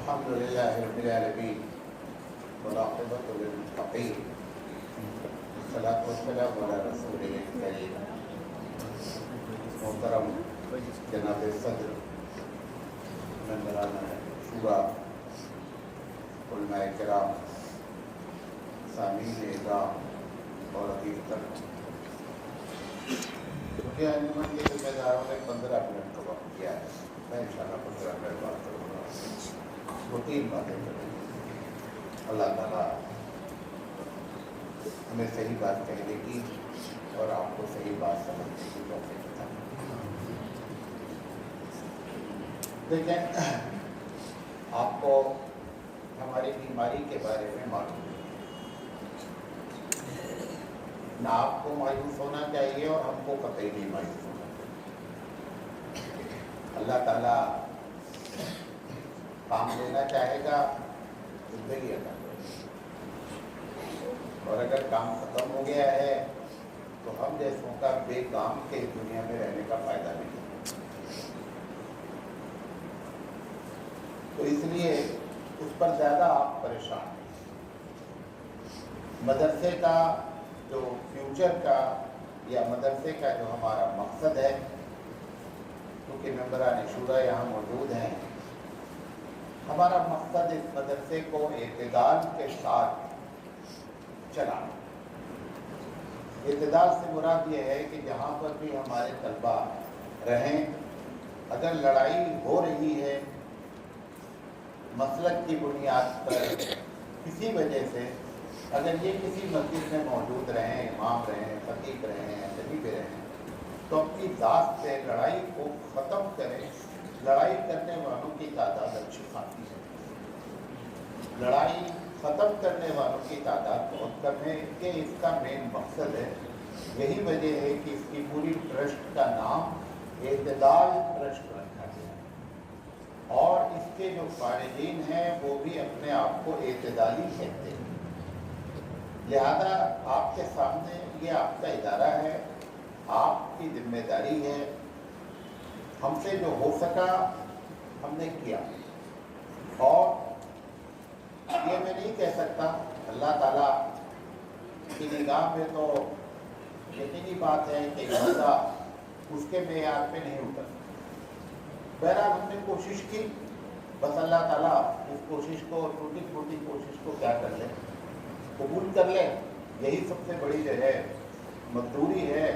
الحمد لله رب العالمين والعاقبة للمتقين والصلاة والسلام على رسوله الكريم محترم جناب صدر ممبران شورا علماء کرام سامعین اعزام اور عزیز تر کیونکہ انجمن کے ذمہ داروں نے 15 منٹ کا وقت کیا ہے، میں انشاءاللہ 15 منٹ بات کروں گا. وہ 3 باتیں کریں گے. اللہ تعالیٰ ہمیں صحیح بات کہنے کی اور آپ کو صحیح بات سمجھنے کی توفیق عطا فرمائے. دیکھیں، آپ کو ہماری بیماری کے بارے میں معلوم ہے، نہ آپ کو مایوس ہونا چاہیے اور ہم کو قطعی نہیں مایوس ہونا چاہیے. اللہ تعالیٰ کام لینا چاہے گا زندگی عطا کرے گا، اور اگر کام ختم ہو گیا ہے تو ہم جیسوں کا بے کام کے دنیا میں رہنے کا فائدہ نہیں ہے. تو اس لیے اس پر زیادہ آپ پریشان ہیں. مدرسے کا جو فیوچر کا یا مدرسے کا جو ہمارا مقصد ہے، کیونکہ ممبران شورا یہاں موجود ہیں، ہمارا مقصد اس مدرسے کو اعتدال کے ساتھ چلانا. اعتدال سے مراد یہ ہے کہ جہاں پر بھی ہمارے طلبہ رہیں، اگر لڑائی ہو رہی ہے مسلک کی بنیاد پر کسی وجہ سے، اگر یہ کسی مسجد میں موجود رہیں، امام رہیں، خطیب رہیں، خطیب رہیں، تو اپنی ذات سے لڑائی کو ختم کریں. لڑائی کرنے والوں کی تعداد اچھی خاصی ہے. لڑائی ختم کرنے والوں کی تعداد بہت کم ہے کہ اس کا مین مقصد ہے. یہی وجہ ہے کہ اس کی پوری ٹرسٹ کا نام اعتدال ٹرسٹ رکھا گیا ہے، اور اس کے جو فارغین ہیں وہ بھی اپنے آپ کو اعتدالی کہتے ہیں. لہذا آپ کے سامنے یہ آپ کا ادارہ ہے، آپ کی ذمہ داری ہے. ہم سے جو ہو سکا ہم نے کیا، اور یہ میں نہیں کہہ سکتا. اللہ تعالیٰ کی نگاہ میں تو یقینی بات ہے کہ بندہ اس کے معیار پہ نہیں اتر سکتا. بہرحال ہم نے کوشش کی، بس اللہ تعالیٰ اس کوشش کو، ٹوٹی پھوٹی کوشش کو کیا کر لے، قبول کر لے. یہی سب سے بڑی جو ہے مزدوری ہے،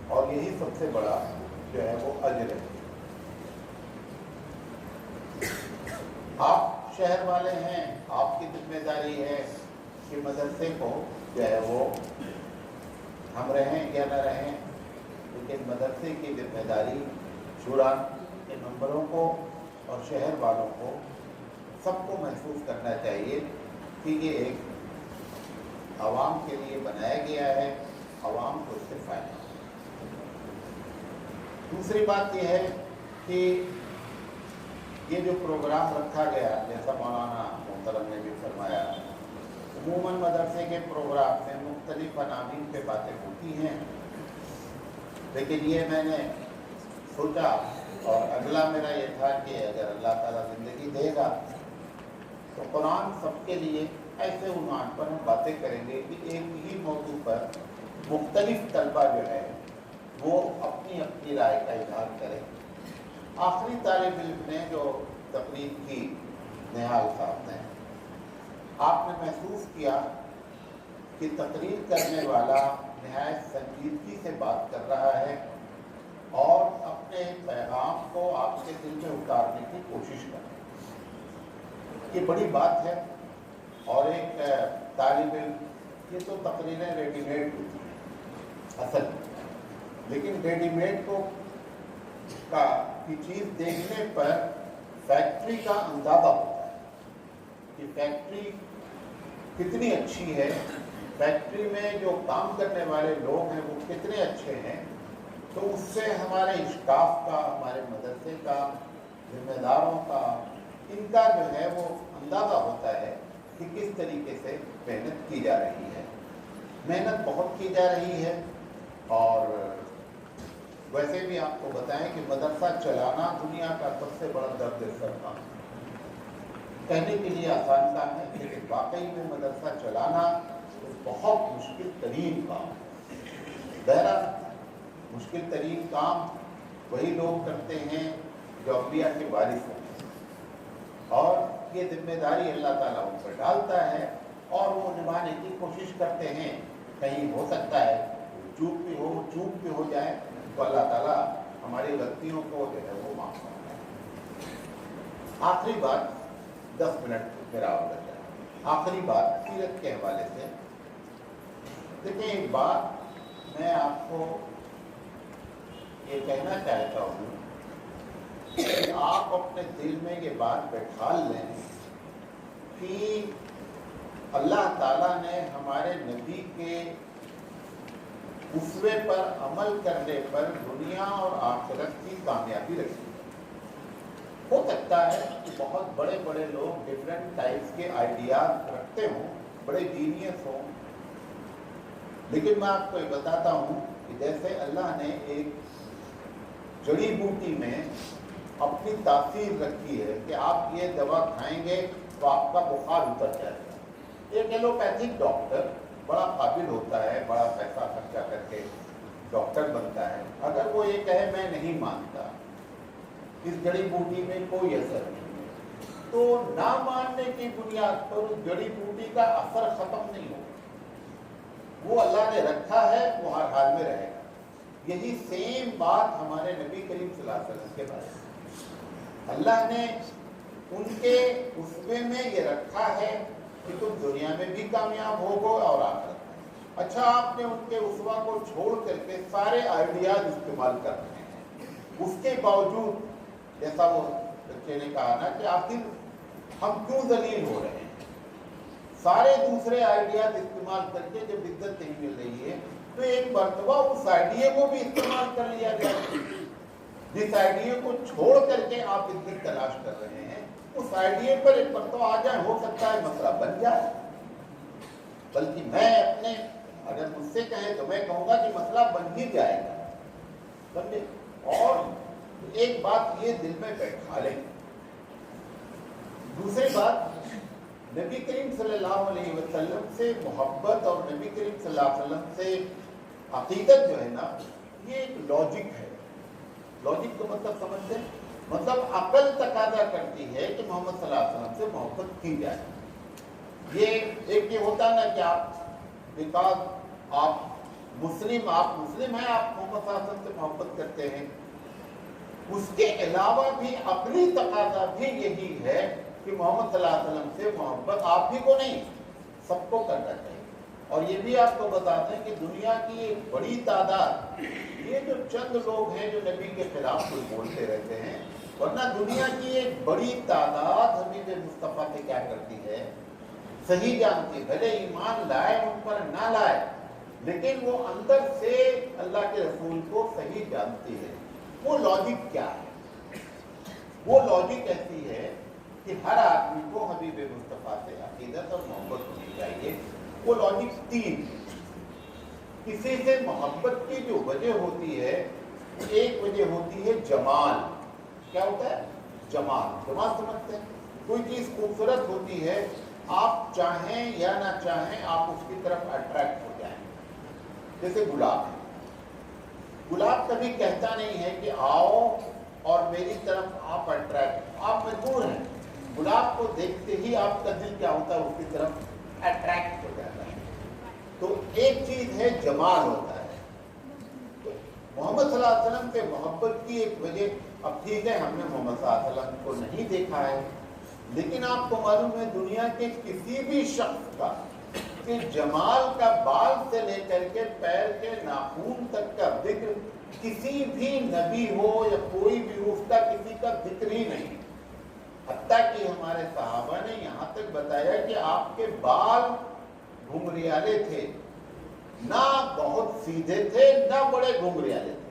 اور یہی سب سے بڑا جو ہے وہ اجر ہے. آپ شہر والے ہیں، آپ کی ذمہ داری ہے کہ مدرسے کو جو ہے وہ ہم رہیں یا نہ رہیں، لیکن مدرسے کی ذمہ داری شورا کے ممبروں کو اور شہر والوں کو سب کو محسوس کرنا چاہیے کہ یہ ایک عوام کے لیے بنایا گیا ہے، عوام کو اس سے فائدہ. دوسری بات یہ ہے کہ یہ جو پروگرام رکھا گیا، جیسا مولانا محترم نے بھی فرمایا، عموماً مدرسے کے پروگرام میں مختلف عناوین پہ باتیں ہوتی ہیں، لیکن یہ میں نے سوچا اور اگلا میرا یہ تھا کہ اگر اللہ تعالیٰ زندگی دے گا تو قرآن سب کے لیے ایسے عنوان پر ہم باتیں کریں گے کہ ایک ہی موضوع پر مختلف طلبہ جو ہے وہ اپنی اپنی رائے کا اظہار کریں. آخری طالب علم نے جو تقریر کی، نہال صاحب نے، آپ نے محسوس کیا کہ تقریر کرنے والا نہایت سنجیدگی سے بات کر رہا ہے اور اپنے پیغام کو آپ کے دل میں اتارنے کی کوشش کر رہا ہے. یہ بڑی بات ہے. اور ایک طالب علم، یہ تو تقریریں ریڈی میڈ ہوتی ہیں اصل، لیکن ریڈی میڈ کی چیز دیکھنے پر فیکٹری کا اندازہ ہوتا ہے کہ فیکٹری کتنی اچھی ہے، فیکٹری میں جو کام کرنے والے لوگ ہیں وہ کتنے اچھے ہیں. تو اس سے ہمارے اسٹاف کا، ہمارے مدرسے کا، ذمہ داروں کا، ان کا جو ہے وہ اندازہ ہوتا ہے کہ کس طریقے سے محنت کی جا رہی ہے. محنت بہت کی جا رہی ہے. اور ویسے بھی آپ کو بتائیں کہ مدرسہ چلانا دنیا کا سب سے بڑا درد سر کام. कहने के लिए आसान काम है, लेकिन वाकई में मदरसा चलाना तो बहुत मुश्किल तरीन काम है। बहरहाल मुश्किल तरीन काम वही लोग करते हैं जो अम्बिया के वारिस हैं, और ये जिम्मेदारी अल्लाह ताला उन पर डालता है और वो निभाने की कोशिश करते हैं। कहीं हो सकता है चूक भी हो जाए तो अल्लाह ताला हमारी गलतियों को जो है वो माफ करता है। आखिरी बात, 10 मिनट मेरा और बचा है। आखिरी बात सीरत के हवाले से देखिए, एक बात मैं आपको ये कहना चाहता हूँ कि आप अपने दिल में ये बात बैठा लें कि अल्लाह ताला ने हमारे नबी के उसवे पर अमल करने पर दुनिया और आखिरत की कामयाबी रखी है। हो सकता है कि बहुत बड़े बड़े लोग डिफरेंट टाइप्स के आइडियाज रखते हों, बड़े जीनियस हों, लेकिन मैं आपको ये बताता हूँ कि जैसे अल्लाह ने एक जड़ी बूटी में अपनी तासीर रखी है कि आप ये दवा खाएंगे तो आपका बुखार उतर जाएगा। एक एलोपैथिक डॉक्टर बड़ा काबिल होता है, बड़ा पैसा खर्चा करके डॉक्टर बनता है, अगर वो ये कहे मैं नहीं मानता, इस जड़ी बूटी में कोई असर नहीं है, तो ना मानने की बुनियाद पर उस जड़ी बूटी का असर खत्म नहीं होगा। वो अल्लाह ने रखा है, वो हर हाल में रहेगा। यही सेम बात हमारे नबी करीम सल्लल्लाहु अलैहि वसल्लम के बारे में अल्लाह ने उनके उसमें में ये रखा है कि तुम दुनिया में भी कामयाब होगो और आखिरत में। अच्छा, आपने उनके उसवा को छोड़ करके सारे आइडियाज इस्तेमाल कर रहे हैं, उसके बावजूद जैसा वो बच्चे ने कहा ना कि आखिर हम क्यों जलील हो रहे हैं, सारे दूसरे आइडियाज इस्तेमाल करके जब इज्जत नहीं मिल रही है तो एक मर्तबा उस आइडिया को भी इस्तेमाल कर लिया जाए। जिस आइडिया को छोड़ करके आप इज्जत तलाश कर रहे हैं, उस आइडिया पर एक मर्तबा आ जाए, हो सकता है मसला बन जाए। बल्कि मैं अपने, अगर मुझसे कहें तो मैं कहूँगा कि मसला बन ही जाएगा, समझे। और एक बात ये दिल में बैठा लें। दूसरी बात, नबी करीम सल्लल्लाहु अलैहि वसल्लम से मोहब्बत और नबी करीम सल्लल्लाहु अलैहि वसल्लम से अकीदत जो है ना, ये एक लॉजिक है। लॉजिक को मतलब समझते हैं, मतलब अकल तकाजा करती है कि मोहम्मद सल्लल्लाहु अलैहि वसल्लम से मोहब्बत की जाए। ये एक ये होता ना कि आप बिकॉज आप मुस्लिम हैं, आप मोहम्मद सल्लल्लाहु अलैहि वसल्लम से मोहब्बत करते हैं। उसके अलावा भी अकली तकाजा भी यही है कि मोहम्मद सल्लल्लाहु अलैहि वसल्लम से मोहब्बत आप ही को नहीं, सबको करना चाहिए। और ये भी आपको बताते हैं कि दुनिया की एक बड़ी तादाद, ये जो चंद लोग हैं जो नबी के खिलाफ कुछ बोलते रहते हैं, वरना दुनिया की एक बड़ी तादाद हबीब मुस्तफ़ा से क्या करती है, सही जानती, भले ईमान लाए उन पर ना लाए, लेकिन वो अंदर से अल्लाह के रसूल को सही जानती है। वो लॉजिक क्या है? वो लॉजिक ऐसी है कि हर आदमी को हबीब मुस्तफ़ा से अकीदत और मोहब्बत होनी चाहिए। वो लॉजिक 3, किसी से मोहब्बत की जो वजह होती है, एक वजह होती है जमाल। क्या होता है? जमाल। जमाल समझते हैं? कोई चीज खूबसूरत होती है, आप चाहें या ना चाहें आप उसकी तरफ अट्रैक्ट हो जाएं। जैसे गुलाब है, गुलाब कभी कहता नहीं है कि आओ और मेरी तरफ आप अट्रैक्ट, आप मजबूर हैं। गुलाब को देखते ही आपका दिल क्या होता है, उसकी तरफ अट्रैक्ट हो जाता है। तो एक चीज है जमाल होता है। तो मोहम्मद सल्लल्लाहु अलैहि वसल्लम से मोहब्बत की एक वजह, अब ठीक है हमने मोहम्मद सल्लल्लाहु अलैहि वसल्लम को नहीं देखा है, लेकिन आपको मालूम है दुनिया के किसी भी शख्स का कि जमाल का बाल से लेकर के पैर के नाखून तक का जिक्र किसी भी नबी हो या कोई भी हो, उसका किसी का जिक्र ही नहीं। हत्ता कि हमारे सहाबा ने यहाँ तक बताया कि आपके बाल घुंघरियाले थे, ना बहुत सीधे थे ना बड़े घुंघरियाले थे,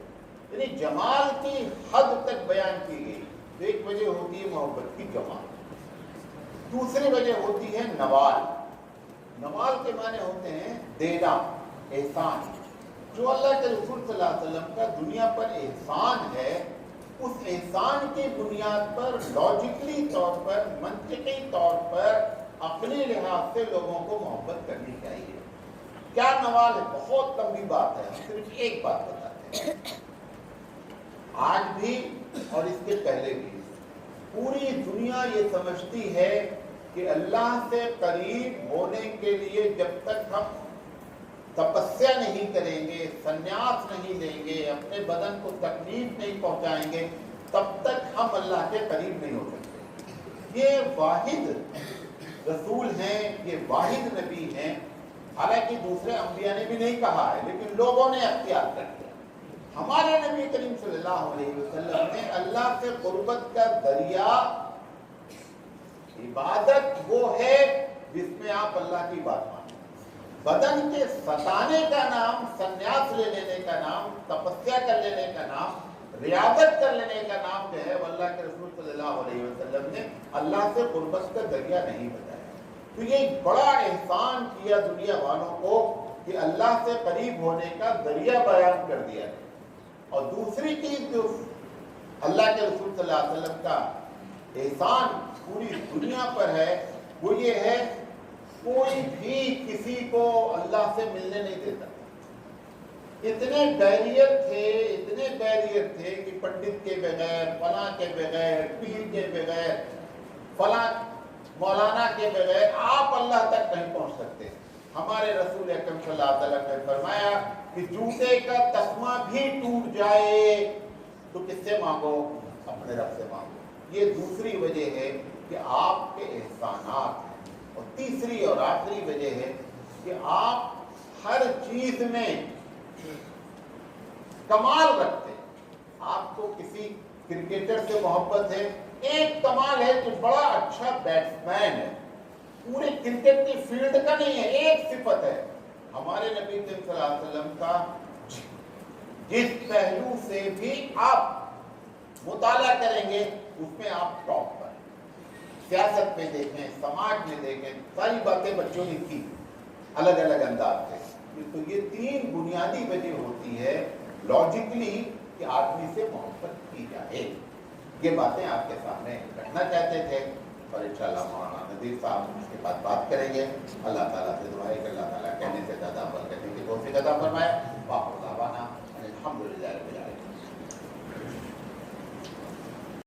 यानी जमाल की हद तक बयान की गई। तो एक वजह होती है मोहब्बत की जमाल, दूसरी वजह होती है नवाल। नवाल के माने होते हैं देना, एहसान। जो अल्लाह के रसूल सल्लल्लाहु अलैहि वसल्लम का दुनिया पर एहसान है, उस एहसान की बुनियाद पर लॉजिकली तौर पर, मंतिकी तौर पर अपने लिहाज से लोगों को मोहब्बत करनी चाहिए। क्या नवाल है, बहुत लंबी बात है, हम सिर्फ एक बात बताते हैं। आज भी और इसके पहले भी पूरी दुनिया ये समझती है कि अल्लाह से करीब होने के लिए जब तक हम तपस्या नहीं करेंगे, संन्यास नहीं देंगे, अपने बदन को तकलीफ नहीं पहुंचाएंगे, तब तक हम अल्लाह के करीब नहीं हो सकते। ये वाहिद रसूल हैं, ये वाहिद नबी हैं। हालांकि दूसरे अंबिया ने भी नहीं कहा है, लेकिन लोगों ने अख्तियार कर लिया। हमारे नबी करीम सल्लल्लाहु अलैहि वसल्लम ने अल्लाह से कुर्बत का दरिया, इबादत वो है जिसमें आप अल्लाह की बात माने। बदन के सताने का नाम, संन्यास ले लेने का नाम, तपस्या कर लेने का नाम, रियादत कर लेने का नाम जो है अल्लाह के रसूल सल्लल्लाहु अलैहि वसल्लम ने अल्लाह से कुर्बत का दरिया नहीं बताया। तो ये बड़ा एहसान किया दुनिया वालों को कि अल्लाह से करीब होने का दरिया बयान कर दिया। और दूसरी चीज जो अल्लाह के रसूल सल्लल्लाहु अलैहि वसल्लम का एहसान पूरी दुनिया पर है, वो ये है कोई भी किसी को अल्लाह से मिलने नहीं देता। इतने बैरियर थे कि पंडित के बगैर, फला के बगैर, पीर के बगैर, फला मौलाना के बगैर आप अल्लाह तक नहीं पहुंच सकते। हमारे रसूल अकरम सल्लल्लाहु अलैहि वसल्लम ने फरमाया कि जूते का तस्मा भी टूट जाए तो किससे मांगो? अपने रब से मांगो। ये दूसरी वजह है कि आपके एहसानात हैं। और तीसरी और आखिरी वजह है कि आप हर चीज में कमाल रखते हैं। आपको किसी क्रिकेटर से मोहब्बत है, एक कमाल है कि बड़ा अच्छा बैट्समैन है, पूरे क्रिकेट की फील्ड का नहीं है, एक सिफत है। हमारे नबी सल्लल्लाहु अलैहि वसल्लम का जिस पहलू से भी आप मुताला करेंगे उसमें आप टॉप पर। सियासत में देखें, समाज में देखें, सारी बातें बच्चों ने की अलग अलग अंदाज से। तो ये तीन बुनियादी वजह होती है लॉजिकली कि आदमी से मोहब्बत की जाए। ये बातें आपके सामने रखना चाहते थे और इंशाअल्लाह मौलाना नदीर साहब इसके बाद बात करेंगे। अल्लाह ताला से दुआ है कि अल्लाह ताला कहने से ज़्यादा अमल करने की तौफीक अता फरमाए।